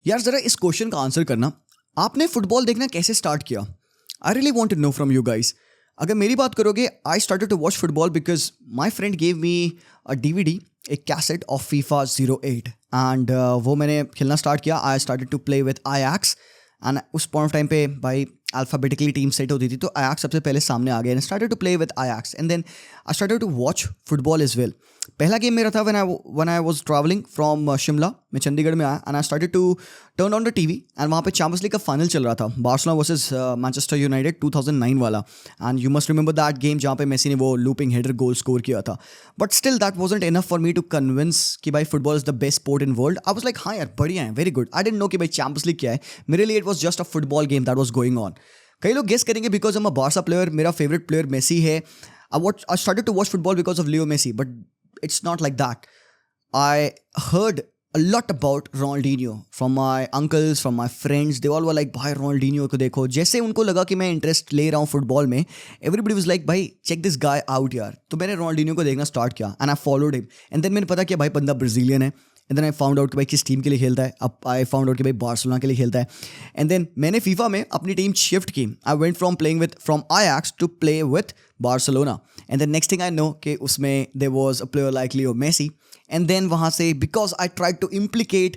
यार जरा इस क्वेश्चन का आंसर करना, आपने फुटबॉल देखना कैसे स्टार्ट किया? I really want to know from you guys. अगर मेरी बात करोगे, I started to watch football because my friend gave me a DVD, एक कैसेट ऑफ फीफा 08 एंड वो मैंने खेलना स्टार्ट किया. I started to play with Ajax and उस पॉइंट ऑफ टाइम पे भाई अल्फाबेटिकली टीम सेट होती थी, तो आयाक्स सबसे पहले सामने आ गया and started to play with Ajax and then I started to watch football as well. पहला गेम मेरा था when I was travelling from Shimla. मैं चंडीगढ़ में आया and I started to turn on the TV and वहाँ पे चैंपियंस लीग का final चल रहा था, बार्सिलोना वर्सेस मैनचेस्टर यूनाइटेड 2009 वाला. And you must remember that game जहाँ पे मेसी ने वो लूपिंग हेडर गोल स्कोर किया था. But still that wasn't enough for me to convince कि भाई football is the best sport in world. I was like हाँ यार बढ़िया है, very good. I didn't know कि भाई चैंपियंस लीग क्या है. मेरे लिए it was just a football game that was going on. कई लोग गेस करेंगे because I am a Barca player, मेरा फेवरेट प्लेयर मेसी है. I started to watch football because of Leo Messi, but it's not like that. I heard a lot about Ronaldinho from my uncles, from my friends. They all were like, भाई Ronaldinho को देखो. जैसे उनको लगा कि मैं interest ले रहा हूँ फुटबॉल में, everybody was like, भाई check this guy out यार. तो मैंने Ronaldinho को देखना स्टार्ट किया and I followed him. And then मैंने पता किया भाई बंदा ब्राज़ीलियन है. And then I found out कि भाई किस टीम के लिए खेलता है. अब आई फाउंड आउट कि भाई बार्सिलोना के लिए खेलता है. एंड देन मैंने फीफा में अपनी टीम शिफ्ट की. I went from Ajax to play with Barcelona. And then next thing I know कि उसमें there was a player like Leo Messi. And then वहाँ से because I tried to implicate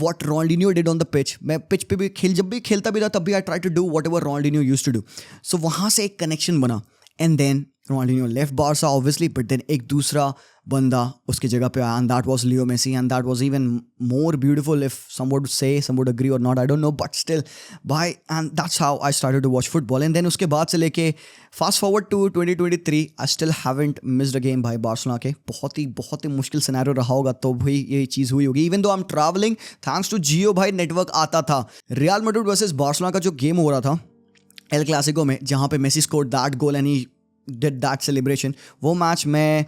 what Ronaldinho did on the pitch. मैं pitch पे भी जब भी खेलता भी था तब भी I try to do whatever Ronaldinho used to do. So वहाँ से एक कनेक्शन बना. And then Ronaldinho left Barca obviously, but then एक दूसरा बंदा उसकी जगह पे आया and that was Leo Messi and that was even more beautiful if some would say, some would agree or not, I don't know, but still bye. And that's how I started to watch football. And then उसके बाद से लेके fast forward to 2023, I still haven't missed a game भाई Barcelona के. बहुत ही मुश्किल scenario रहा होगा तो भाई ये चीज़ हुई होगी. Even though I'm traveling, thanks to Jio भाई नेटवर्क आता था. रियल मैड्रिड वर्सेस बार्सिलोना का जो गेम हो रहा था एल क्लासिको में, जहाँ पे Messi scored that goal and he did that celebration, वो मैच मैं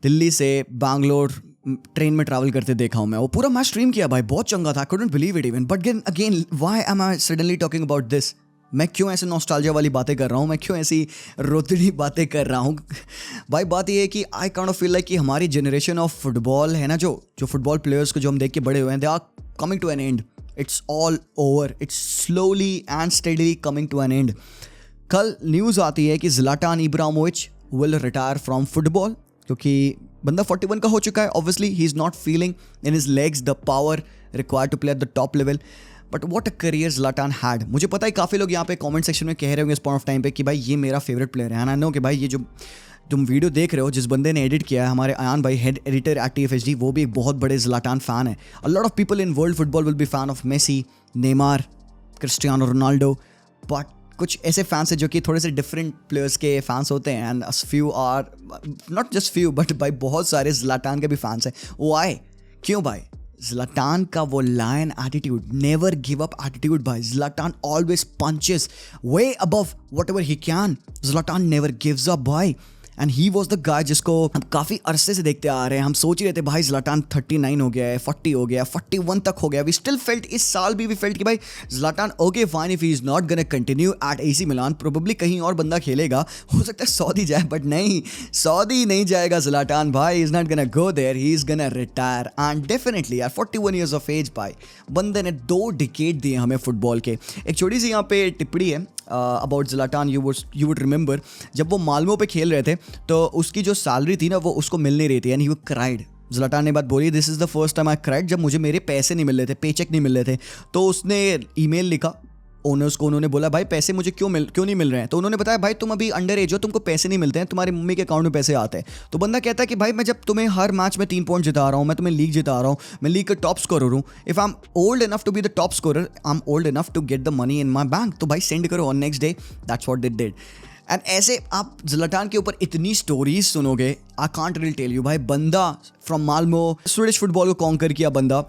दिल्ली से बैंगलोर ट्रेन में ट्रैवल करते देखा हूँ. मैं वो पूरा मैच स्ट्रीम किया भाई, बहुत चंगा था. I couldn't believe it even. But again why am I suddenly talking about this? मैं क्यों ऐसे नॉस्टैल्जिया वाली बातें कर रहा हूँ? मैं क्यों ऐसी रोतड़ी बातें कर रहा हूँ? भाई बात ये है कि I kind of feel like कि हमारी जनरेशन ऑफ फुटबॉल है ना, जो फुटबॉल प्लेयर्स को जो हम देख के बड़े हुए हैं, they are coming to an end. It's all over. It's slowly and steadily coming to an end. कल न्यूज़ आती है कि Zlatan Ibrahimovic will retire from football क्योंकि बंदा 41 का हो चुका है. Obviously he is not feeling in his legs the power required to play at the top level. But what a career Zlatan had. मुझे पता है काफ़ी लोग यहाँ पे कमेंट सेक्शन में कह रहे होंगे इस पॉइंट ऑफ टाइम पे कि भाई ये मेरा फेवरेट प्लेयर है. एंड आई नो कि भाई ये जो तुम वीडियो देख रहे हो, जिस बंदे ने एडिट किया है, हमारे अयान भाई, हेड एडिटर एट TFHD, वो भी एक बहुत बड़े ज़लाटान फ़ैन है. A lot of people in world football will be fan of Messi, Neymar, Cristiano Ronaldo. But कुछ ऐसे फैंस हैं जो कि थोड़े से डिफरेंट प्लेयर्स के फैंस होते हैं. And few are not just few but भाई बहुत सारे ज़लाटान के भी फैंस हैं. वो आए क्यों भाई? ज़लाटान का वो lion attitude, never give up attitude भाई. Zlatan always punches way above what ever he can. Zlatan never gives up भाई. And he was the guy जिसको हम काफ़ी अरसे से देखते आ रहे हैं. हम सोच ही रहे थे भाई ज़लाटान 39 हो गया है, 40 हो गया, 41 तक हो गया. वी स्टिल फेल्ट, इस साल भी फेल्ट कि भाई Zlatan okay fine, if he is not gonna continue at AC Milan, probably कहीं और बंदा खेलेगा. हो सकता है सऊदी जाए, बट नहीं, सऊदी नहीं जाएगा ज़लाटान भाई. Is not gonna go there, he is gonna retire. And definitely यार 41 ईयर्स ऑफ एज भाई, बंदे ने 2 डिकेड दिए हमें फुटबॉल के. एक छोटी सी यहाँ पे टिप्पणी है अबाउट ज़लाटान. यू वुड रिमेंबर जब वो मालमो पे खेल रहे थे तो उसकी जो सैलरी थी ना वो उसको मिल नहीं रही थी. And he cried. ज़लाटान ने बात बोली, this is the first time I cried, जब मुझे मेरे पैसे नहीं मिल रहे थे, पे चेक नहीं मिल रहे थे. तो उसने ईमेल लिखा ओनर्स को. उन्होंने बोला भाई पैसे मुझे क्यों नहीं मिल रहे हैं? तो उन्होंने बताया भाई तुम अभी अंडर एज हो, तुमको पैसे नहीं मिलते हैं, तुम्हारी मम्मी के अकाउंट में पैसे आते हैं. तो बंदा कहता है कि भाई मैं जब तुम्हें हर मैच में 3 पॉइंट जिता रहा हूँ, मैं तुम्हें लीग जिता रहा हूँ, मैं लीग का टॉप स्कोरर हूँ. If I am old enough to be the top scorer, I am old enough to get the money in my bank. तो भाई सेंड करो on next day. That's what they did. And ऐसे आप Zlatan के ऊपर इतनी stories सुनोगे, I can't really tell you. भाई बंदा फ्रॉम मालमो स्वीडिश फुटबॉल को कॉन्कर किया बंदा,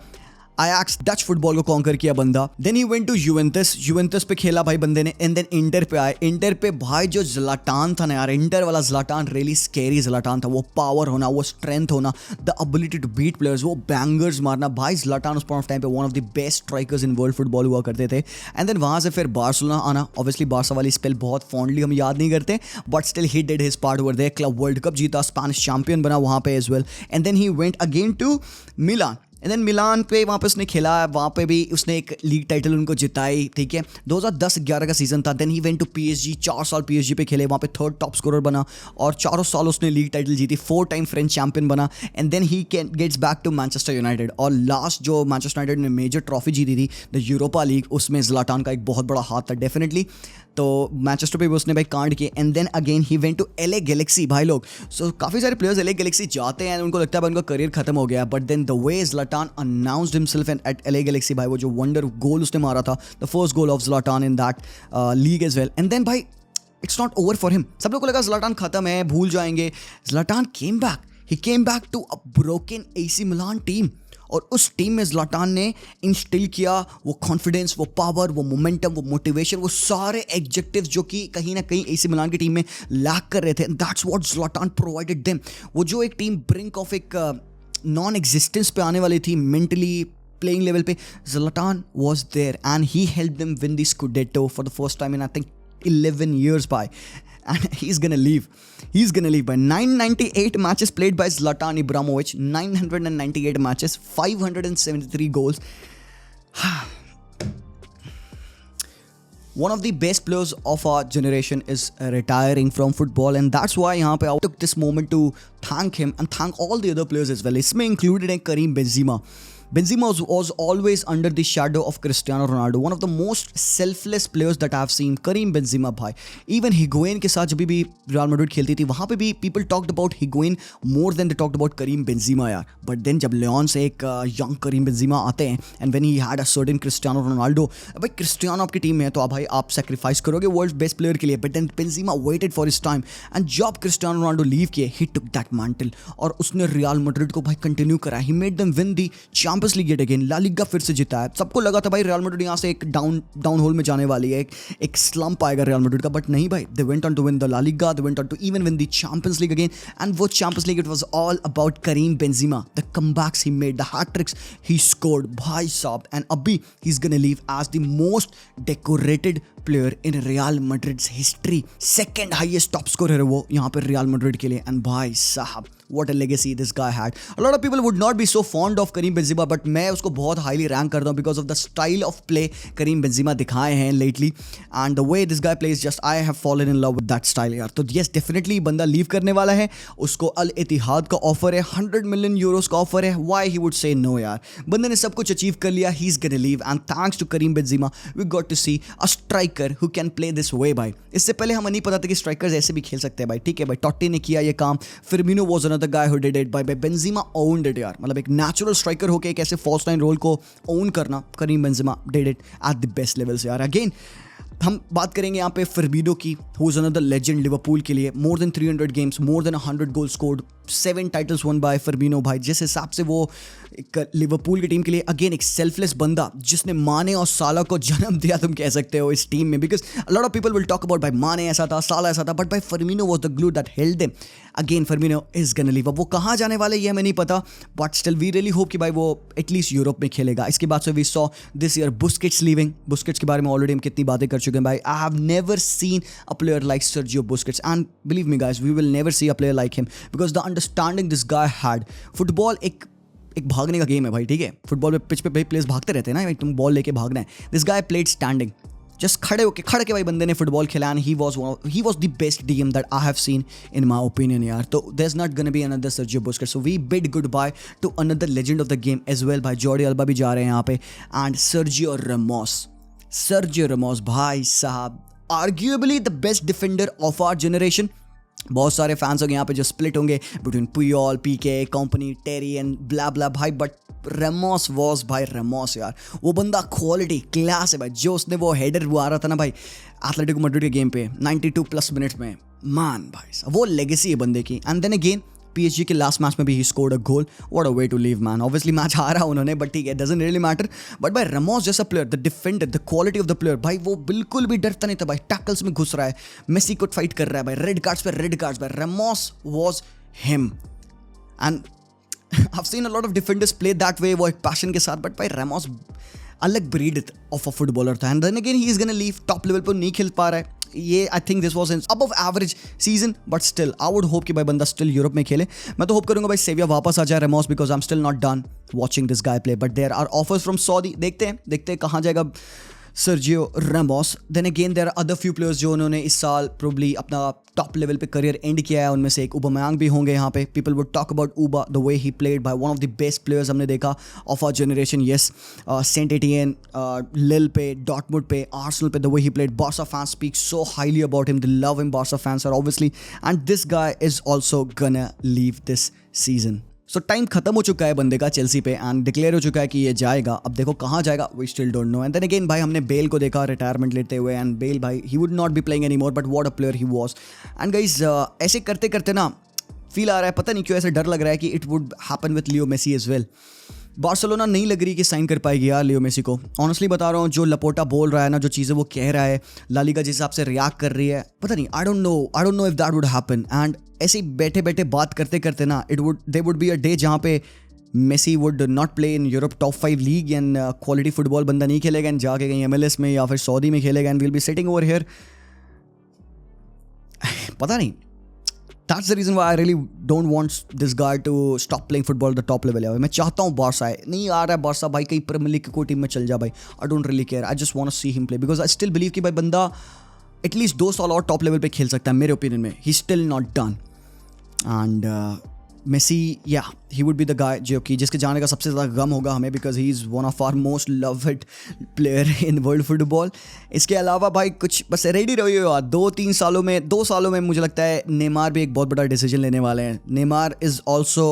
आयाक्स डच फुटबॉल को कॉन्कर किया बंदा. Then he went to Juventus पे खेला भाई बंदे ने. एंड देन इंटर पे आए. इंटर पे भाई जो ज़लाटान था ना यार, इंटर वाला ज़लाटान रियली स्कैरी ज़लाटान था. वो पावर होना, वो स्ट्रेंथ होना, the ability to beat players, वो बैंगर्स मारना. भाई ज़लाटान उस पॉइंट ऑफ टाइम पे one of the best strikers in world football हुआ करते थे. एंड देन वहाँ से फिर बार्सिलोना आना. ऑब्वियसली बार्सा वाली स्पेल बहुत फॉन्डली हम याद नहीं करते, but still he did his part over there. Club world cup जीता, स्पेनिश चैंपियन बना वहाँ पे as well. And then he went again to Milan. And then Milan पे वहाँ पे उसने खेला, वहाँ पे भी उसने एक लीग टाइटल उनको जिताई, ठीक है, 2010-11 का सीजन था। Then he went to PSG, 4 साल पीएसजी पे खेले, वहाँ पे 3rd टॉप स्कोरर बना और चारों साल उसने लीग टाइटल जीती, 4 टाइम फ्रेंच चैंपियन बना। And then he gets back to Manchester United, और लास्ट जो मैनचेस्टर यूनाइटेड ने मेजर ट्रॉफी जीती थी द यूरोपा लीग, उसमें ज़्लाटान का एक बहुत बड़ा हाथ था डेफिनेटली। तो मैनचेस्टर पे भी उसने भाई कांड किए। And then again he went to LA Galaxy. भाई लोग, सो काफ़ी सारे प्लेयर्स एलए गैलेक्सी जाते हैं, उनको लगता है उनका करियर खत्म हो गया, but then the way Zlatan announced himself at LA Galaxy, भाई वो जो वंडर गोल उसने मारा था, the first goal of Zlatan in that league as well. And then भाई it's not over for him. सब लोग को लगा ज़्लाटान खत्म है, भूल जाएंगे। Zlatan came back, he came back to a broken AC Milan team, और उस टीम में ज़्लाटान ने इंस्टिल किया वो कॉन्फिडेंस, वो पावर, वो मोमेंटम, वो मोटिवेशन, वो सारे एडजेक्टिव्स जो कि कहीं ना कहीं एसी मिलान की टीम में लैक कर रहे थे। That's what Zlatan provided them. वो जो एक टीम ब्रिंक ऑफ एक नॉन एग्जिस्टेंस पे आने वाली थी मेंटली, प्लेइंग लेवल पे, Zlatan was there and he helped them win the scudetto for the first time in I think 11 years by. And he's gonna leave. He's gonna leave by 998 matches played by Zlatan Ibrahimovic. 998 matches, 573 goals. One of the best players of our generation is retiring from football, and that's why यहाँ पे I took this moment to thank him and thank all the other players as well. इसमें included है Karim Benzema. Benzema was always under the shadow of Cristiano Ronaldo, one of the most selfless players that I have seen. Karim Benzema भाई, even Higuain के साथ जब भी Real Madrid खेलती थी, वहाँ पे भी people talked about Higuain more than they talked about Karim Benzema यार. But then जब Leon से एक young Karim Benzema आते हैं, and when he had a certain Cristiano Ronaldo, भाई Cristiano आपकी टीम में है तो भाई आप sacrifice करोगे world's best player के लिए. But then Benzema waited for his time, and जब Cristiano Ronaldo leave किए, he took that mantle और उसने Real Madrid को भाई continue करा. He made them win the Champions League yet again, La Liga फिर से जीता है. सबको लगा था भाई रियल मैड्रिड यहाँ से एक डाउन होल में जाने वाली है, एक स्लंप आएगा रियल मैड्रिड का, बट नहीं भाई, they went on to win the La Liga, they went on to even win the Champions League again. And वो Champions League it was all about Karim Benzema, the comebacks he made, the hat-tricks he scored भाई साहब. And अभी he is gonna leave as the most decorated player in Real Madrid's history. Second highest top scorer है वो यहाँ पे real Madrid के लिए. And भाई साहब what a legacy this guy had. A lot of people would not be so fond of Karim Benzema, but मैं उसको बहुत highly rank करता हूँ because of the style of play Karim Benzema दिखाए हैं lately, and the way this guy plays, just I have fallen in love with that style यार. तो yes, definitely बंदा लीव करने वाला है, उसको अल इतिहाद का ऑफर है, 100 million euros का ऑफर है. Why he would say no यार, बंदे ने सब कुछ अचीव कर लिया. He's gonna leave, and thanks to Karim Benzema we got to see a striker who can play this way भाई. इससे पहले हमें नहीं पता था कि स्ट्राइकर्स ऐसे भी खेल सकते हैं भाई. ठीक है भाई, टॉटी ने किया ये काम, Firmino was another guy who did it, by Benzema owned it यार. मतलब एक नेचुरल स्ट्राइकर होके एक ऐसे फॉल्स नाइन रोल को ओन करना, Karim Benzema did it at the best levels यार. अगेन हम बात करेंगे यहाँ पे फर्मिनो की, who is another legend Liverpool के लिए. more than 300 games, more than 100 goals scored, 7 titles won by Firmino भाई. जिस हिसाब से वो एक लिवरपूल की टीम के लिए अगेन एक सेल्फलेस बंदा, जिसने माने और साला को जन्म दिया तुम कह सकते हो इस टीम में. Because a lot of people will talk about भाई माने ऐसा था, साला ऐसा था, बट भाई Firmino was the glue that held them. Again Firmino is gonna leave. अब वो कहाँ जाने वाले ये हमें नहीं पता, but still we really hope कि भाई वो एटलीस्ट यूरोप में खेलेगा. इसके बाद से we saw this year Busquets leaving. Busquets के बारे में ऑलरेडी हम कितनी बातें कर चुके हैं भाई. I have never seen a player like Sergio Busquets, and believe me guys, we will never see a player like him, because the understanding this guy had. Football एक भागने का गेम है भाई. ठीक है, फुटबॉल पे पिच पे players भागते रहते हैं ना भाई, तुम बॉल लेके भागना है. This guy played standing, just खड़े के भाई बंदे ने फुटबॉल खेला. And he was the best DM that I have seen in my opinion यार. तो there is not gonna be another Sergio Busquets, so we bid goodbye to another legend of the game as well भाई. Jordi Alba भी जा रहे हैं यहाँ पे, and Sergio Ramos भाई साहब, arguably the best defender of our generation. बहुत सारे फैंस होंगे यहाँ पे जो स्प्लिट होंगे between Puyol, Pique, company, Terry and blah blah भाई, बट रेमोस वॉज भाई रेमोस यार. वो बंदा क्वालिटी क्लास है भाई. जो उसने वो हेडर वो आ रहा था ना भाई एथलेटिको मैड्रिड के गेम पे 92+ मिनट्स में, मान भाई वो लेगेसी है बंदे की. एंड देन अगेन PSG के लास्ट मैच में भी he scored a goal. What a way to leave man. Obviously match हारा उन्होंने, बट ठीक है, डजंट रियली मैटर. बट भाई रेमोस जैसा player, the defender, the quality of the player भाई, वो बिल्कुल भी डरता नहीं था भाई. टैकल्स में घुस रहा है, मेसी को फाइट कर रहा है भाई, रेड कार्ड्स पे रेड कार्ड्स भाई. Ramos was him. And I've seen a lot of defenders play that way, वो एक पैशन के साथ, बट भाई रेमोस अलग ब्रीड ऑफ अ फुटबॉलर था. And then again he is gonna leave. Top level पर नहीं खेल पा रहा है, ये I think this was an above average season, but still I would hope कि भाई बंदा स्टिल यूरोप में खेले. मैं तो होप करूंगा भाई सेविया वापस आ जाए Ramos, because I am still not done watching this guy play. But there are offers from Saudi. देखते हैं कहाँ जाएगा Sergio Ramos. Then again there are other few players जो उन्होंने इस साल प्रोबली अपना टॉप लेवल पे करियर एंड किया है. उनमें से एक उबामेयांग भी होंगे यहाँ पे. People would talk about Auba, the way he played, by one of the best players हमने देखा of our generation. Yes, Saint Etienne, Lille पे, डॉर्टमुंड पे, आर्सेनल पे, the way he played. Barca fans speak so highly about him, they love him. Barca fans are obviously, and this guy is also gonna leave this season. So time खत्म हो चुका है बंदे का Chelsea पे, and declare हो चुका है कि ये जाएगा. अब देखो कहाँ जाएगा, we still don't know. And then again भाई हमने बेल को देखा रिटायरमेंट लेते हुए, एंड बेल भाई he would not be playing any more, but what a player he was. And guys ऐसे करते करते ना फील आ रहा है, पता नहीं क्यों ऐसा डर लग रहा है कि it would happen with Leo Messi as well. Barcelona नहीं लग रही कि साइन कर पाएगी यार लियो मेसी को. ऑनेस्टली बता रहा हूँ, जो लपोटा बोल रहा है ना, जो चीज़ें वो कह रहा है, ला लीगा जिस हिसाब से रिएक्ट कर रही है, पता नहीं, I don't know if that would happen. And ऐसे ही बैठे बैठे बात करते करते ना there would be a day जहाँ पे Messi would not play in Europe top 5 league, and quality football बंदा नहीं खेलेगा, एंड जाके कहीं MLS में या फिर सऊदी में खेलेगा, and will be sitting over here. पता नहीं. That's the reason why I really don't want this guy to stop playing football at the top level. मैं चाहता हूँ बार्सा आए. नहीं आ रहा है बार्सा भाई, कहीं प्रीमियर लीग की कोई टीम में चल जा भाई. I don't really care. I just want to see him play because I still believe कि भाई बंदा एटलीस्ट 2 साल और टॉप लेवल पे खेल सकता है मेरे ओपिनियन में. He's still not done. And Messi, yeah, he would be the guy जो कि जिसके जाने का सबसे ज़्यादा गम होगा हमें, because he is one of our most loved player in world football. इसके अलावा भाई कुछ बस रेडी रहिए यार. 2 सालों में मुझे लगता है नेमार भी एक बहुत बड़ा डिसीजन लेने वाले हैं. Neymar is also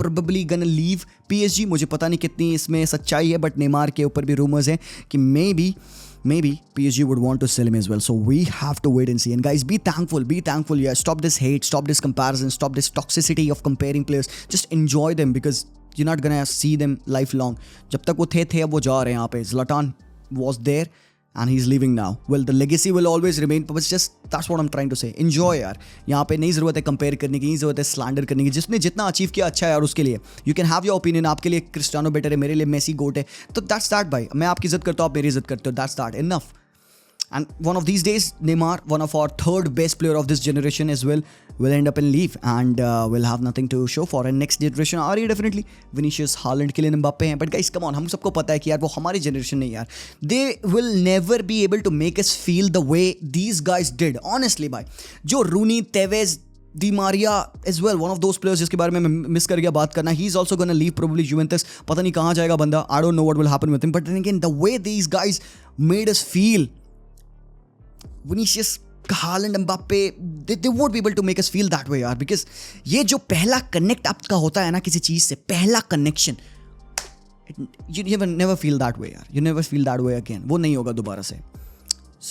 probably gonna leave PSG. मुझे पता नहीं कितनी इसमें सच्चाई है, बट नेमार के ऊपर भी रूमर्स हैं कि maybe PSG would want to sell him as well. So we have to wait and see. And guys, be thankful. Yeah, stop this hate, stop this comparison, stop this toxicity of comparing players. Just enjoy them because you're not gonna see them lifelong. जब तक वो थे अब वो जा रहे हैं यहाँ पे. Zlatan was there and he's leaving now. Well, the legacy will always remain, but it's just that's what I'm trying to say. Enjoy यार. यहाँ पे नहीं ज़रूरत है कंपेयर करने की, नहीं ज़रूरत है स्लैंडर करने की. जिसने जितना अचीव किया अच्छा है यार उसके लिए. You can have your opinion. आपके लिए क्रिस्टियानो बेटर है, मेरे लिए मेसी गोट है, तो that's that भाई. मैं आपकी इज्जत करता हूँ, आप मेरी इज्जत करते हो. That's that. Enough. And one of these days, Neymar, one of our third best player of this generation as well, will end up in leave and will have nothing to show for. And next generation आ रही है definitely. Vinicius, Haaland, Kylian Mbappe हैं. But guys, come on, हम सबको पता है कि यार वो हमारी generation नहीं यार. They will never be able to make us feel the way these guys did. Honestly भाई, जो Rooney, Tevez, Di Maria as well, one of those players जिसके बारे में मैं मिस कर गया बात करना. He's also gonna leave probably Juventus. पता नहीं कहाँ जाएगा बंदा. I don't know what will happen with him. But then again, the way these guys made us feel, Vinicius, Haaland, Mbappe, they won't be able to make us feel that way यार. Because ये जो पहला connect आपका होता है ना किसी चीज़ से, पहला connection, you never feel that way यार. You never feel that way again. वो नहीं होगा दोबारा से.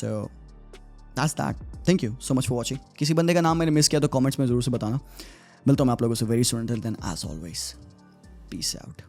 So that's that. Thank you so much for watching. किसी बंदे का नाम मैंने मिस किया तो कमेंट्स में ज़रूर से बताना. मिलता हूँ मैं आप लोगों से very soon. Until then, as always, peace out.